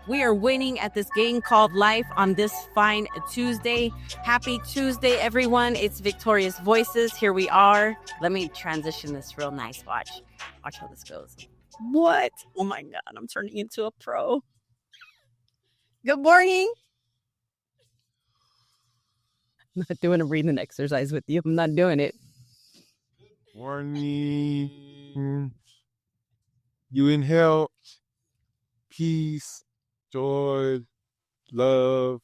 We are winning at this game called life on this fine Tuesday. Happy Tuesday, everyone. It's Victorious Voices. Here we are. Let me transition this real nice. Watch how this goes. What? Oh my God, I'm turning into a pro. Good morning. I'm not doing a breathing exercise with you. I'm not doing it. Morning. You inhale peace, joy, love,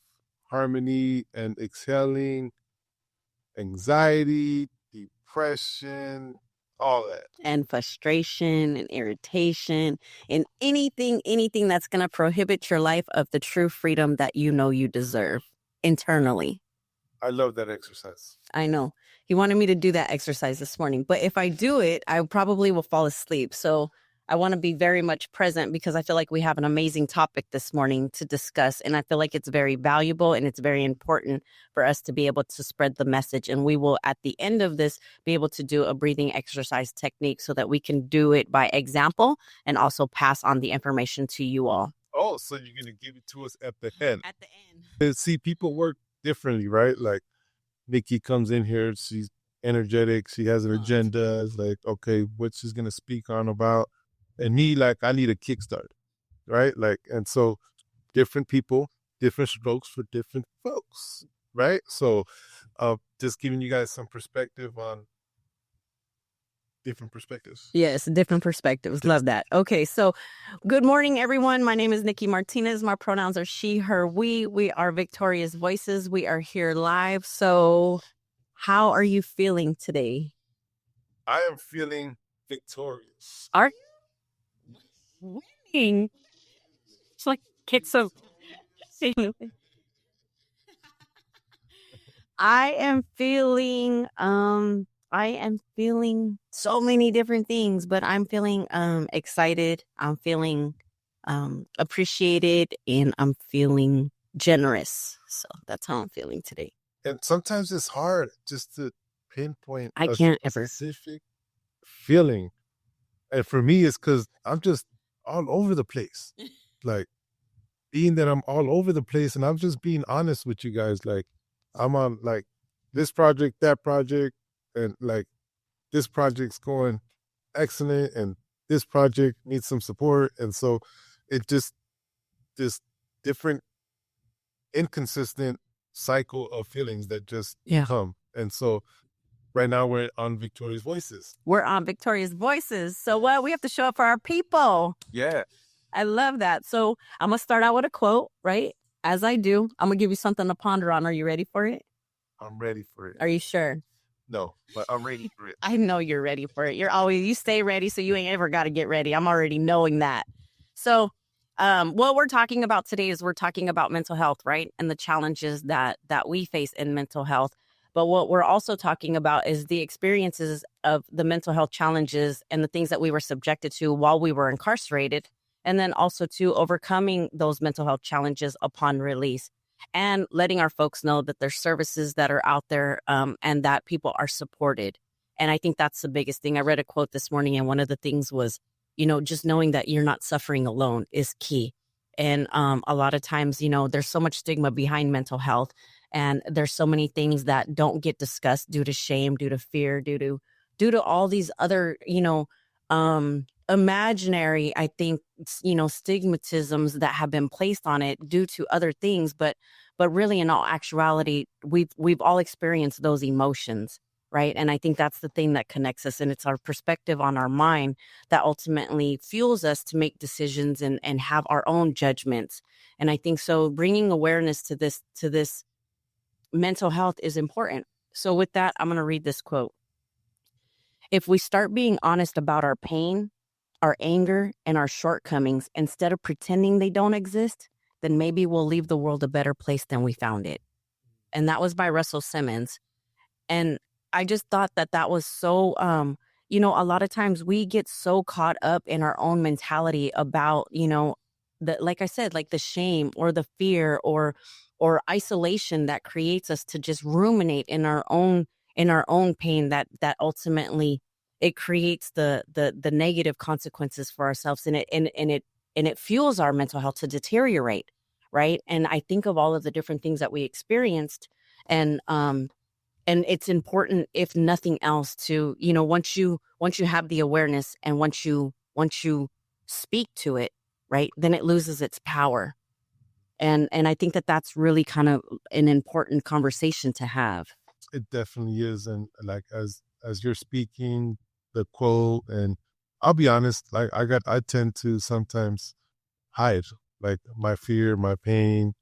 harmony, and exhaling anxiety, depression, all that. And frustration and irritation and anything that's going to prohibit your life of the true freedom that you know you deserve internally. I love that exercise. I know. He wanted me to do that exercise this morning, but if I do it, I probably will fall asleep. So I want to be very much present because I feel like we have an amazing topic this morning to discuss. And I feel like it's very valuable and it's very important for us to be able to spread the message. And we will, at the end of this, be able to do a breathing exercise technique so that we can do it by example and also pass on the information to you all. Oh, so you're going to give it to us at the end. At the end. See, people work differently, right? Like Niki comes in here, she's energetic, she has an agenda. It's like, okay, what she's going to speak on about. And me, like, I need a kickstart, right? Like, and so different people, different strokes for different folks, right? So just giving you guys some perspective on different perspectives. Yes, different perspectives. Love that. Okay, so good morning, everyone. My name is Niki Martinez. My pronouns are she, her, we. We are Victorious Voices. We are here live. So how are you feeling today? I am feeling victorious. Are you? Winning. It's like kids of I am feeling so many different things, but I'm feeling excited. I'm feeling appreciated, and I'm feeling generous. So that's how I'm feeling today. And sometimes it's hard just to pinpoint I can't a ever specific feeling. And for me, it's because I'm just all over the place. Like, being that I'm all over the place, and I'm just being honest with you guys. Like, I'm on like this project, that project, and like this project's going excellent, and this project needs some support. And so it just this different inconsistent cycle of feelings that just come. And so right now we're on Victorious Voices. We're on Victorious Voices. So what? We have to show up for our people. Yeah. I love that. So I'm going to start out with a quote, right? As I do, I'm going to give you something to ponder on. Are you ready for it? I'm ready for it. Are you sure? No, but I'm ready for it. I know you're ready for it. You stay ready, so you ain't ever got to get ready. I'm already knowing that. So what we're talking about today is we're talking about mental health, right? And the challenges that we face in mental health. But what we're also talking about is the experiences of the mental health challenges and the things that we were subjected to while we were incarcerated. And then also to overcoming those mental health challenges upon release and letting our folks know that there's services that are out there and that people are supported. And I think that's the biggest thing. I read a quote this morning, and one of the things was, just knowing that you're not suffering alone is key. And a lot of times, there's so much stigma behind mental health, and there's so many things that don't get discussed due to shame, due to fear, due to all these other, imaginary, I think, stigmatisms that have been placed on it due to other things. But really, in all actuality, we've all experienced those emotions, right? And I think that's the thing that connects us. And it's our perspective on our mind that ultimately fuels us to make decisions and have our own judgments. And I think so bringing awareness to this mental health is important. So with that, I'm going to read this quote. If we start being honest about our pain, our anger, and our shortcomings, instead of pretending they don't exist, then maybe we'll leave the world a better place than we found it. And that was by Russell Simmons. And I just thought that was so, a lot of times we get so caught up in our own mentality about, like I said, like the shame or the fear or isolation that creates us to just ruminate in our own pain that ultimately it creates the negative consequences for ourselves, and it and it fuels our mental health to deteriorate, right? And I think of all of the different things that we experienced, and it's important, if nothing else, to, once you have the awareness, and once you speak to it, right, then it loses its power. And I think that that's really kind of an important conversation to have. It definitely is. And like as you're speaking, the quote, and I'll be honest, like I tend to sometimes hide like my fear, my pain,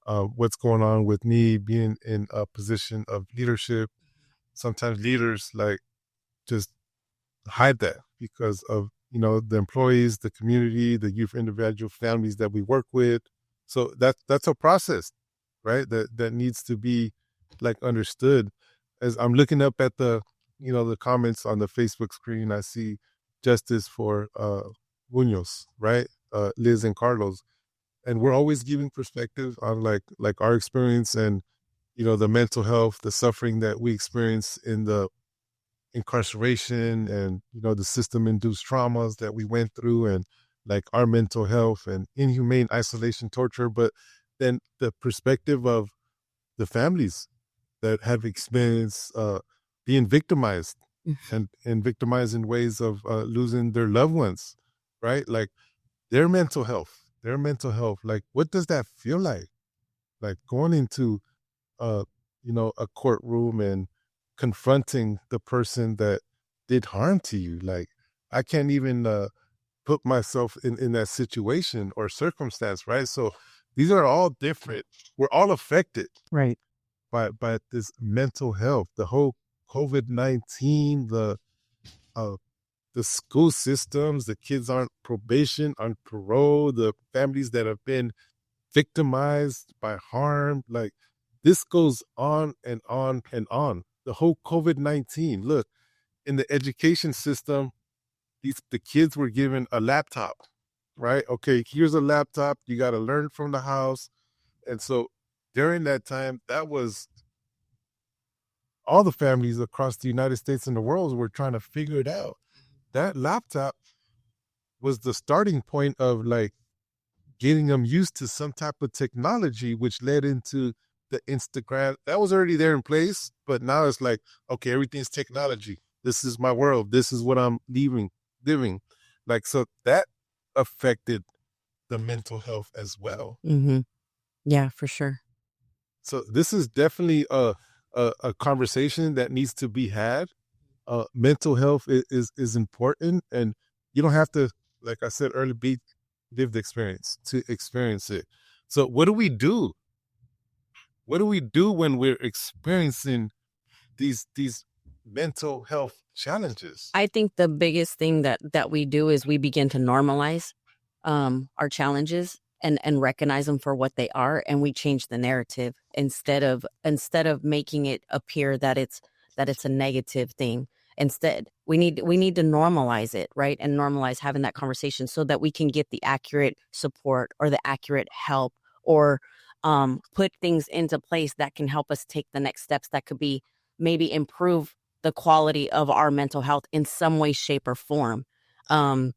what's going on with me being in a position of leadership. Sometimes leaders like just hide that because of the employees, the community, the youth individual families that we work with. So that's a process, right? That needs to be like understood. As I'm looking up at the comments on the Facebook screen, I see justice for Munoz, right? Liz and Carlos, and we're always giving perspective on like our experience and the mental health, the suffering that we experience in the incarceration, and the system induced traumas that we went through, and like our mental health and inhumane isolation, torture. But then the perspective of the families that have experienced being victimized, and victimized in ways of losing their loved ones, right? Like their mental health, like what does that feel like going into uh a courtroom and confronting the person that did harm to you. Like I can't even put myself in that situation or circumstance, right? So these are all different. We're all affected Right. by this mental health, the whole COVID-19, uh the school systems, the kids on probation, on parole, the families that have been victimized by harm. Like this goes on and on and on. The whole COVID-19. Look, in the education system, the kids were given a laptop, right? Okay, here's a laptop. You got to learn from the house. And so during that time, that was all the families across the United States and the world were trying to figure it out. That laptop was the starting point of like getting them used to some type of technology, which led into the Instagram. That was already there in place, but now it's like, okay, everything's technology. This is my world. This is what I'm living. Like, so that affected the mental health as well. Mm-hmm. Yeah, for sure. So this is definitely a conversation that needs to be had. Mental health is important, and you don't have to, like I said earlier, be lived experience to experience it. So what do we do? What do we do when we're experiencing these mental health challenges? I think the biggest thing that we do is we begin to normalize our challenges, and recognize them for what they are, and we change the narrative instead of making it appear that it's a negative thing. Instead, we need to normalize it, right? And normalize having that conversation so that we can get the accurate support or the accurate help, or put things into place that can help us take the next steps that could be maybe improve the quality of our mental health in some way, shape, or form. Um,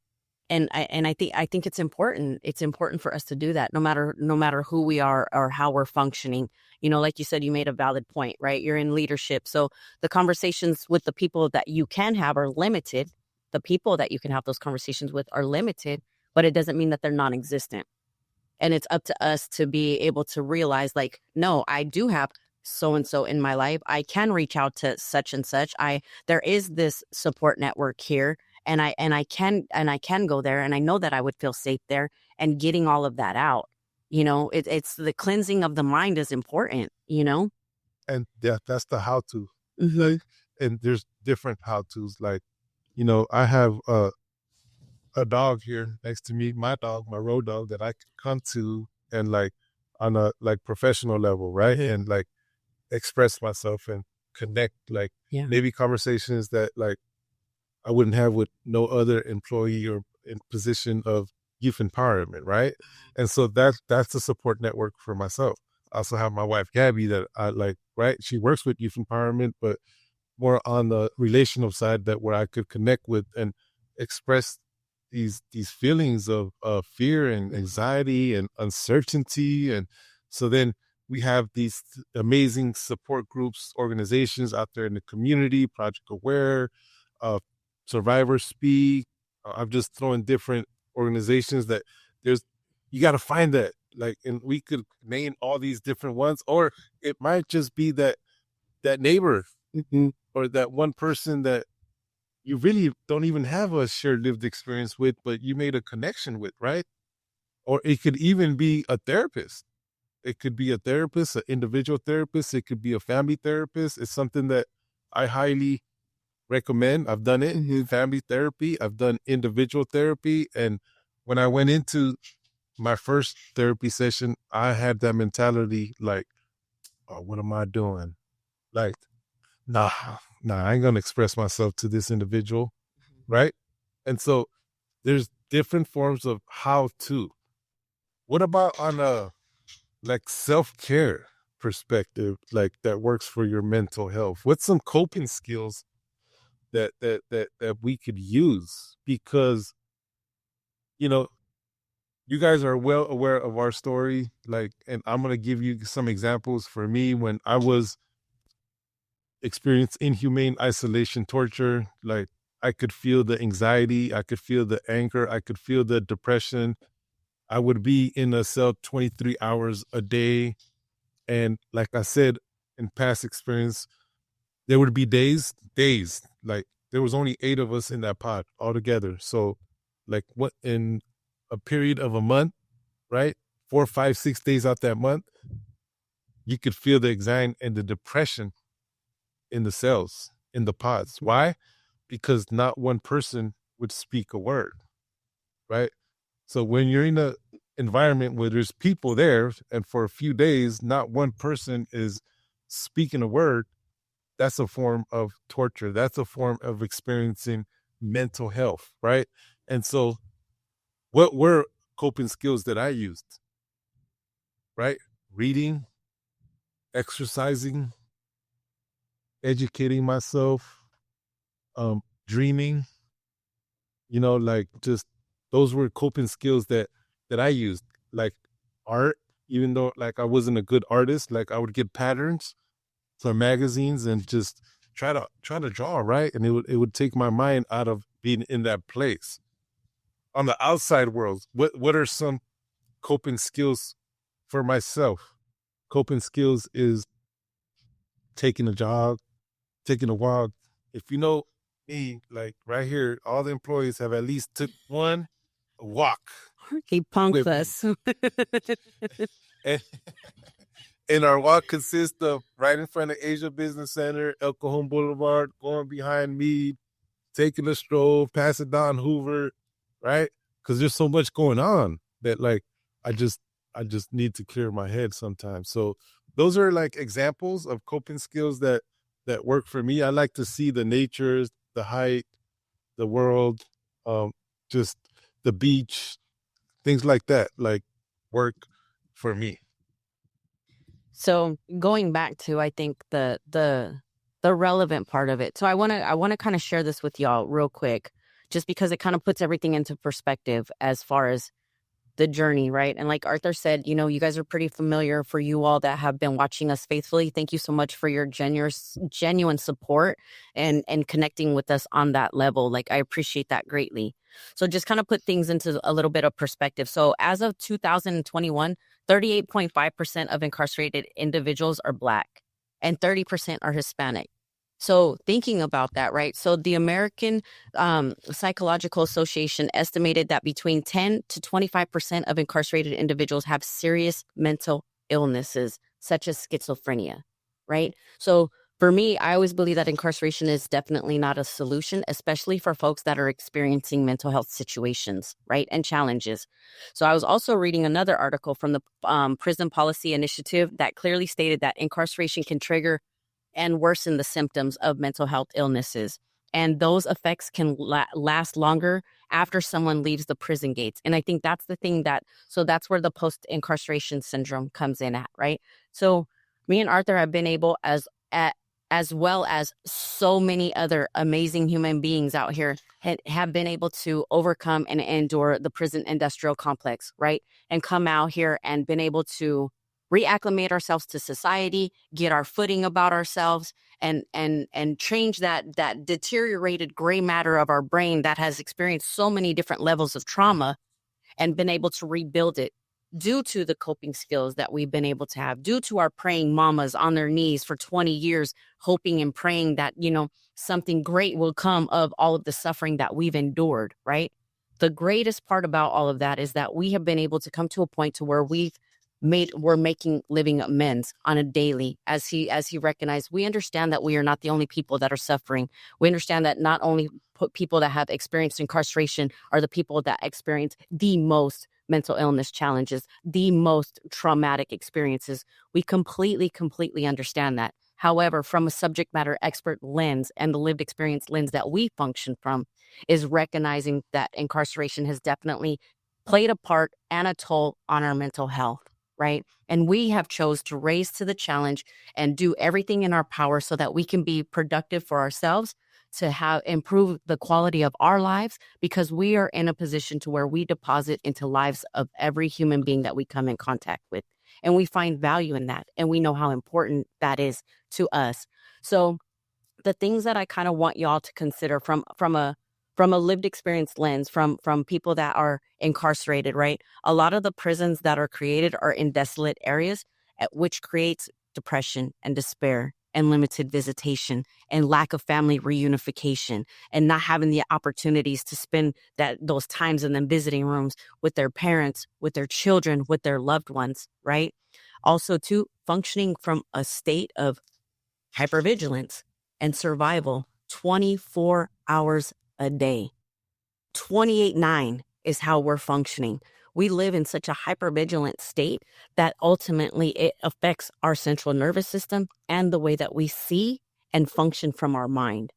and I think it's important. It's important for us to do that, no matter who we are or how we're functioning. Like you said, you made a valid point, right? You're in leadership, so the conversations with the people that you can have are limited. The people that you can have those conversations with are limited, but it doesn't mean that they're non-existent. And it's up to us to be able to realize, like, no, I do have so and so in my life. I can reach out to such and such. There is this support network here, and I can go there, and I know that I would feel safe there. And getting all of that out, it's the cleansing of the mind is important. And yeah, that's the how to. Hmm. Like, and there's different how tos. Like, I have a dog here next to me, my dog, my road dog, that I can come to and like on a like professional level, right? And like express myself and connect, like Yeah. maybe conversations that like I wouldn't have with no other employee or in position of youth empowerment, right? And so that's the support network for myself. I also have my wife Gabby that I like, right? She works with youth empowerment, but more on the relational side, that where I could connect with and express these feelings of fear and anxiety and uncertainty. And so then we have these amazing support groups, organizations out there in the community, Project Aware, uh, Survivor Speak. I'm just throwing different organizations that there's, you got to find that. Like, and we could name all these different ones, or it might just be that neighbor, or that one person that you really don't even have a shared lived experience with, but you made a connection with, right? Or it could even be a therapist. It could be a therapist, an individual therapist. It could be a family therapist. It's something that I highly recommend. I've done it in family therapy. I've done individual therapy. And when I went into my first therapy session, I had that mentality like, oh, what am I doing? Like, nah, I ain't going to express myself to this individual. Right. And so there's different forms of how to. What about on a like self-care perspective, like that works for your mental health? What's some coping skills that we could use? Because, you know, you guys are well aware of our story. Like, and I'm going to give you some examples for me when I was experienced inhumane isolation torture. Like, I could feel the anxiety, I could feel the anger, I could feel the depression. I would be in a cell 23 hours a day. And like I said, in past experience, there would be days, like there was only 8 of us in that pod altogether. So like what in a period of a month, right? 4, 5, 6 days out that month, you could feel the anxiety and the depression in the cells, in the pods. Why? Because not one person would speak a word, right? So when you're in a environment where there's people there and for a few days, not one person is speaking a word, that's a form of torture. That's a form of experiencing mental health, right? And so what were coping skills that I used, right? Reading, exercising, educating myself, dreaming, like just those were coping skills that I used. Like art, even though like I wasn't a good artist, like I would get patterns from magazines and just try to draw, right? And it would take my mind out of being in that place. On the outside world, what are some coping skills for myself? Coping skills is taking a jog, taking a walk. If you know me, like right here, all the employees have at least took one walk He punked with me. us. And, and our walk consists of right in front of Asia Business Center, El Cajon Boulevard, going behind me, taking a stroll, passing down Hoover, right? Because there's so much going on that like I just need to clear my head sometimes. So those are like examples of coping skills that work for me. I like to see the nature, the hike, the world, just the beach, things like that, like work for me. So going back to, I think the relevant part of it. So I want to kind of share this with y'all real quick, just because it kind of puts everything into perspective as far as the journey, right? And like Arthur said, you guys are pretty familiar. For you all that have been watching us faithfully, thank you so much for your genuine support and connecting with us on that level. Like, I appreciate that greatly. So just kind of put things into a little bit of perspective. So as of 2021, 38.5% of incarcerated individuals are Black and 30% are Hispanic. So thinking about that, right? So the American Psychological Association estimated that between 10 to 25% of incarcerated individuals have serious mental illnesses, such as schizophrenia, right? So for me, I always believe that incarceration is definitely not a solution, especially for folks that are experiencing mental health situations, right, and challenges. So I was also reading another article from the Prison Policy Initiative that clearly stated that incarceration can trigger and worsen the symptoms of mental health illnesses. And those effects can last longer after someone leaves the prison gates. And I think that's the thing so that's where the post-incarceration syndrome comes in at, right? So me and Arthur have been able, as as well as so many other amazing human beings out here have been able to overcome and endure the prison industrial complex, right? And come out here and been able to reacclimate ourselves to society, get our footing about ourselves, and change that deteriorated gray matter of our brain that has experienced so many different levels of trauma, and been able to rebuild it due to the coping skills that we've been able to have, due to our praying mamas on their knees for 20 years, hoping and praying that, something great will come of all of the suffering that we've endured, right? The greatest part about all of that is that we have been able to come to a point to where we're making living amends on a daily. As he recognized, we understand that we are not the only people that are suffering. We understand that not only people that have experienced incarceration are the people that experience the most mental illness challenges, the most traumatic experiences. We completely understand that. However, from a subject matter expert lens and the lived experience lens that we function from, is recognizing that incarceration has definitely played a part and a toll on our mental health, right? And we have chose to raise to the challenge and do everything in our power so that we can be productive for ourselves, to have improve the quality of our lives, because we are in a position to where we deposit into lives of every human being that we come in contact with. And we find value in that. And we know how important that is to us. So the things that I kind of want y'all to consider from a lived experience lens, from people that are incarcerated, right? A lot of the prisons that are created are in desolate areas, which creates depression and despair and limited visitation and lack of family reunification, and not having the opportunities to spend those times in the visiting rooms with their parents, with their children, with their loved ones, right? Also, too, functioning from a state of hypervigilance and survival 24 hours a day. 28/9 is how we're functioning. We live in such a hypervigilant state that ultimately it affects our central nervous system and the way that we see and function from our mind.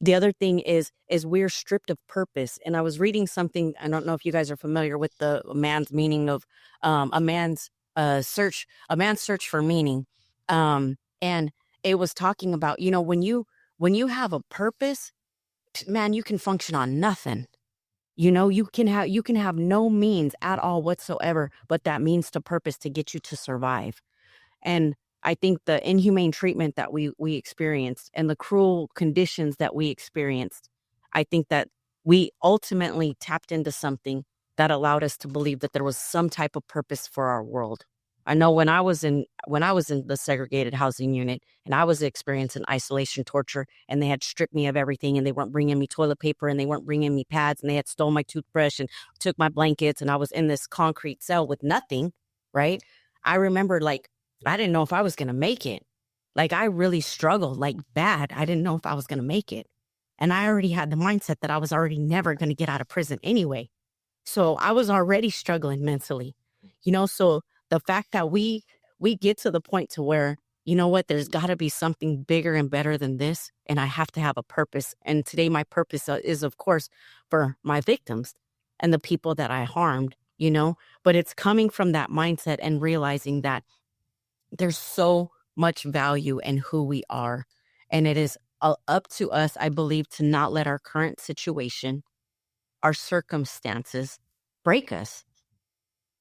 The other thing is we're stripped of purpose. And I was reading something, I don't know if you guys are familiar with the man's meaning of a man's search for meaning. And it was talking about, when you have a purpose, man, you can function on nothing. You can have no means at all whatsoever, but that means to purpose to get you to survive. And I think the inhumane treatment that we experienced and the cruel conditions that we experienced, I think that we ultimately tapped into something that allowed us to believe that there was some type of purpose for our world. I know when I was in the segregated housing unit and I was experiencing isolation torture, and they had stripped me of everything, and they weren't bringing me toilet paper, and they weren't bringing me pads, and they had stole my toothbrush and took my blankets, and I was in this concrete cell with nothing, right? I remember, like, I didn't know if I was going to make it. Like, I really struggled, like, bad. I didn't know if I was going to make it. And I already had the mindset that I was already never going to get out of prison anyway. So I was already struggling mentally, so the fact that we get to the point to where, you know what, there's got to be something bigger and better than this. And I have to have a purpose. And today my purpose is, of course, for my victims and the people that I harmed, but it's coming from that mindset and realizing that there's so much value in who we are. And it is up to us, I believe, to not let our current situation, our circumstances, break us.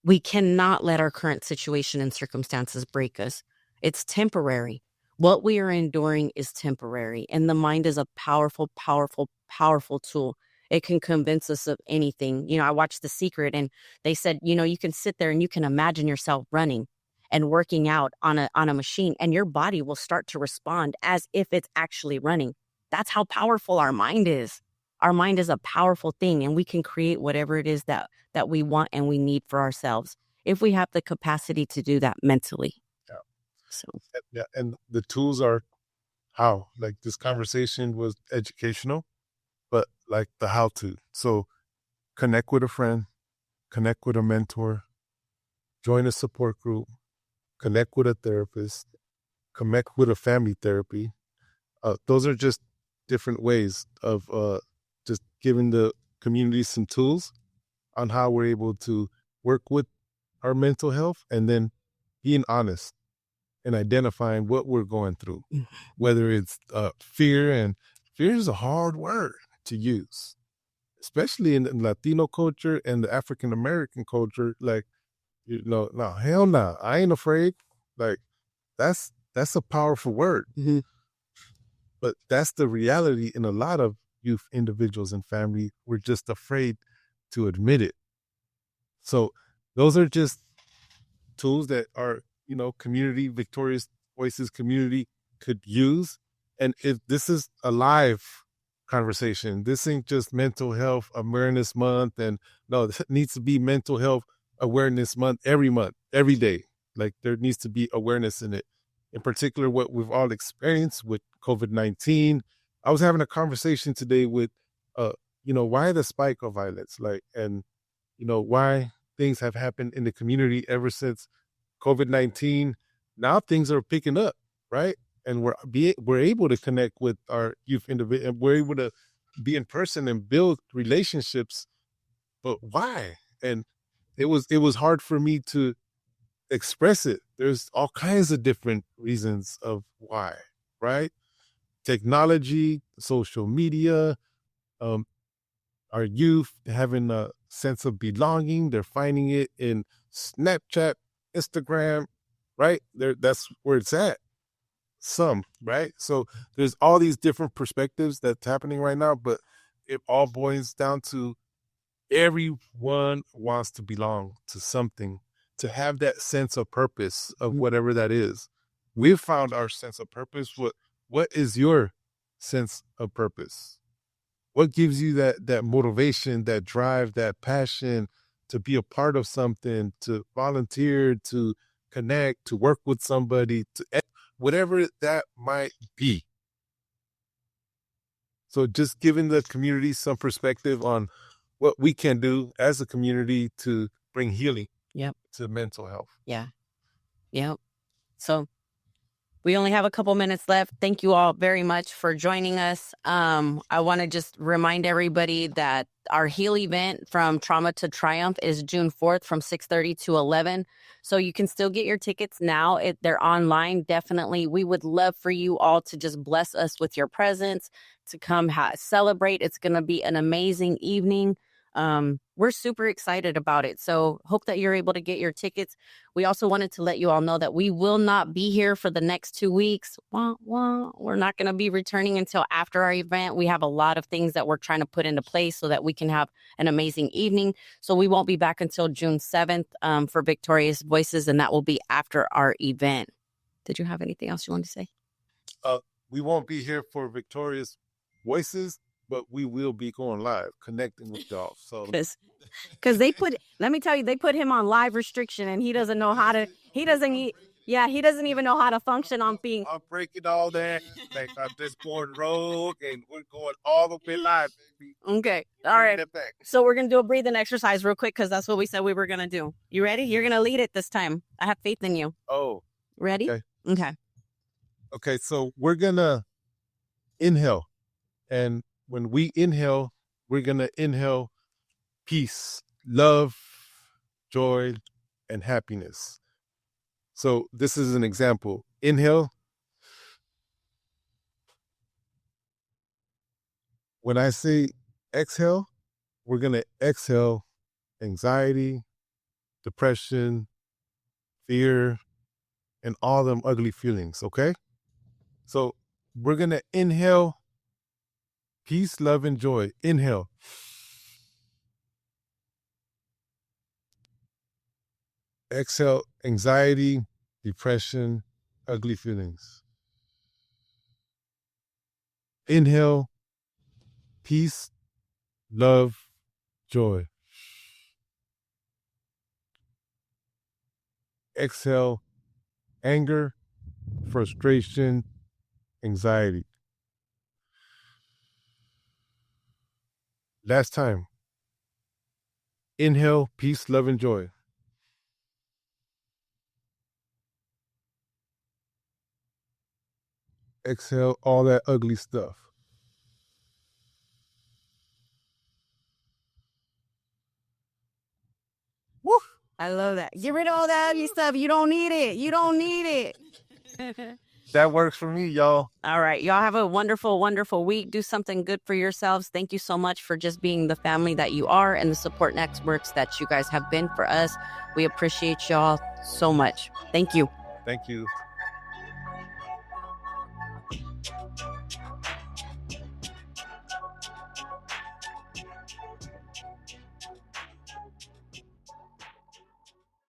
We cannot let our current situation and circumstances break us. It's temporary. What we are enduring is temporary. And the mind is a powerful, powerful, powerful tool. It can convince us of anything. I watched The Secret, and they said, you can sit there and you can imagine yourself running and working out on a machine, and your body will start to respond as if it's actually running. That's how powerful our mind is. Our mind is a powerful thing, and we can create whatever it is that we want and we need for ourselves if we have the capacity to do that mentally. Yeah. So, Yeah, and the tools are how. Like, this conversation was educational, but like the how to. So connect with a friend, connect with a mentor, join a support group, connect with a therapist, connect with a family therapy. Those are just different ways of just giving the community some tools on how we're able to work with our mental health, and then being honest. and identifying what we're going through, whether it's fear, and fear is a hard word to use, especially in Latino culture and the African American culture. Like, no, hell no, I ain't afraid. Like, that's a powerful word. Mm-hmm. But that's the reality in a lot of youth individuals and family. We're just afraid to admit it. So those are just tools that our, community, Victorious Voices community could use. And if this is a live conversation, this ain't just mental health awareness month. And no, this needs to be mental health awareness month, every day. Like, there needs to be awareness in it. In particular, what we've all experienced with COVID-19. I was having a conversation today with, why the spike of violence, like, and, why things have happened in the community ever since COVID-19. Now things are picking up, right? And we're able to connect with our youth individual, and we're able to be in person and build relationships. But why? And it was hard for me to express it. There's all kinds of different reasons of why, right? Technology, social media, um, our youth having a sense of belonging. They're finding it in Snapchat, Instagram, right? That's where it's at. Some, right? So there's all these different perspectives that's happening right now, but it all boils down to everyone wants to belong to something, to have that sense of purpose of whatever that is. We've found our sense of purpose. What is your sense of purpose? What gives you that motivation, that drive, that passion to be a part of something, to volunteer, to connect, to work with somebody, to whatever that might be? So just giving the community some perspective on what we can do as a community to bring healing to mental health. Yeah. Yep. So we only have a couple minutes left. Thank you all very much for joining us. I want to just remind everybody that our Heal event from Trauma to Triumph is June 4th from 6:30 to 11. So you can still get your tickets now. They're online. Definitely. We would love for you all to just bless us with your presence, to come celebrate. It's going to be an amazing evening. We're super excited about it. So hope that you're able to get your tickets. We also wanted to let you all know that we will not be here for the next 2 weeks. We're not going to be returning until after our event. We have a lot of things that we're trying to put into place so that we can have an amazing evening. So we won't be back until June 7th for Victorious Voices, and that will be after our event. Did you have anything else you wanted to say? We won't be here for Victorious Voices, but we will be going live, connecting with y'all. So because they let me tell you, they put him on live restriction, and he doesn't know how to. He doesn't even know how to function on being. I'm breaking all that. Like, I'm just going rogue, and we're going all the way live, baby. Okay, all right. So we're gonna do a breathing exercise real quick because that's what we said we were gonna do. You ready? You're gonna lead it this time. I have faith in you. Oh, ready? Okay. Okay, so we're gonna inhale, and when we inhale, we're gonna inhale peace, love, joy, and happiness. So this is an example. Inhale. When I say exhale, we're going to exhale anxiety, depression, fear, and all them ugly feelings, okay? So we're going to inhale peace, love, and joy. Inhale. Exhale anxiety, depression, ugly feelings. Inhale peace, love, joy. Exhale anger, frustration, anxiety. Last time. Inhale peace, love, and joy. Exhale all that ugly stuff. Woo! I love that. Get rid of all that ugly stuff. You don't need it. You don't need it. That works for me, y'all. All right. Y'all have a wonderful, wonderful week. Do something good for yourselves. Thank you so much for just being the family that you are and the support networks that you guys have been for us. We appreciate y'all so much. Thank you. Thank you.